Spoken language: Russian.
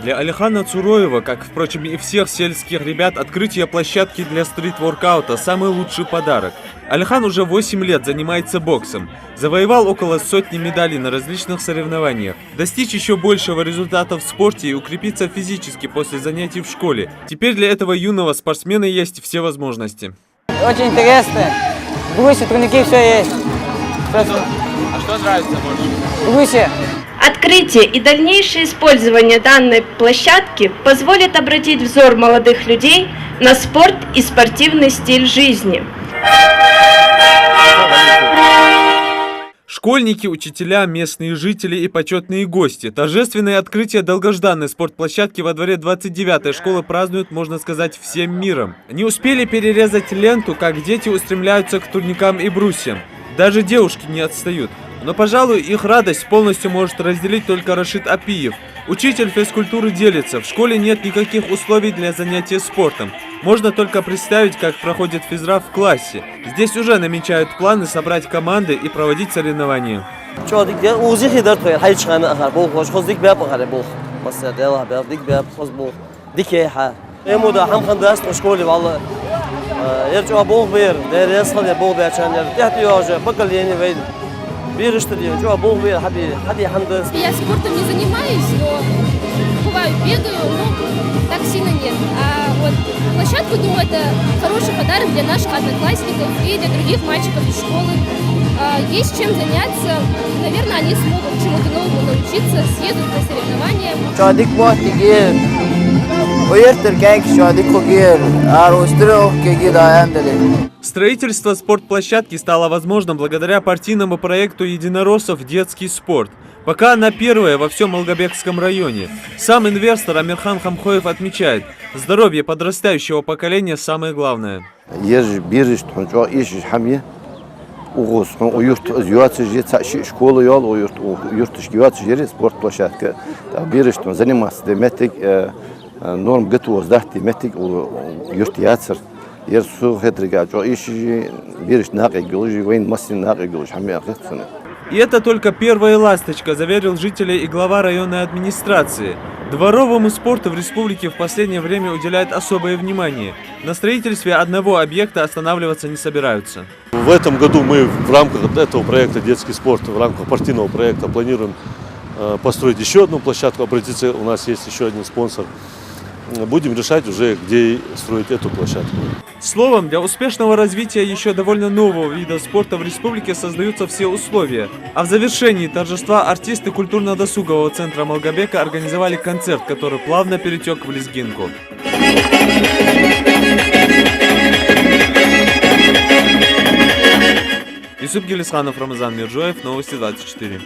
Для Алихана Цуроева, как, впрочем, и всех сельских ребят, открытие площадки для стрит-воркаута – самый лучший подарок. Алихан уже 8 лет занимается боксом, завоевал около сотни медалей на различных соревнованиях. Достичь еще большего результата в спорте и укрепиться физически после занятий в школе. Теперь для этого юного спортсмена есть все возможности. Очень интересно. В Брусе турники все есть. А что нравится больше? В Брусе. Открытие и дальнейшее использование данной площадки позволит обратить взор молодых людей на спорт и спортивный стиль жизни. Школьники, учителя, местные жители и почетные гости. Торжественное открытие долгожданной спортплощадки во дворе 29-й школы празднуют, можно сказать, всем миром. Не успели перерезать ленту, как дети устремляются к турникам и брусьям. Даже девушки не отстают. Но, пожалуй, их радость полностью может разделить только Рашид Апиев. Учитель физкультуры делится. В школе нет никаких условий для занятия спортом. Можно только представить, как проходит физра в классе. Здесь уже намечают планы собрать команды и проводить соревнования. Я спортом не занимаюсь, но бываю, бегаю, но так сильно нет. А вот площадку, думаю, это хороший подарок для наших одноклассников и для других мальчиков из школы. Есть чем заняться, наверное, они смогут чему-то новому научиться, съездят на соревнования. Строительство спортплощадки стало возможным благодаря партийному проекту единороссов «Детский спорт». Пока она первая во всем Малгобекском районе. Сам инвестор Амирхан Хамхоев отмечает, здоровье подрастающего поколения самое главное. Норм готов сдать метик юрт яцер ерсу хетрига jo иши берешь нагигулжи вейн масин нагигулж хами ахтсуны. И это только первая ласточка, заверил жителей и глава районной администрации. Дворовому спорту в республике в последнее время уделяют особое внимание. На строительстве одного объекта останавливаться не собираются. В этом году мы в рамках этого проекта «Детский спорт», в рамках партийного проекта планируем построить еще одну площадку, обратиться, у нас есть еще один спонсор. Будем решать уже, где строить эту площадку. Словом, для успешного развития еще довольно нового вида спорта в республике создаются все условия. А в завершении торжества артисты культурно-досугового центра Малгобека организовали концерт, который плавно перетек в лезгинку. Юсуп Гелисханов, Рамазан Мирджоев, Новости 24.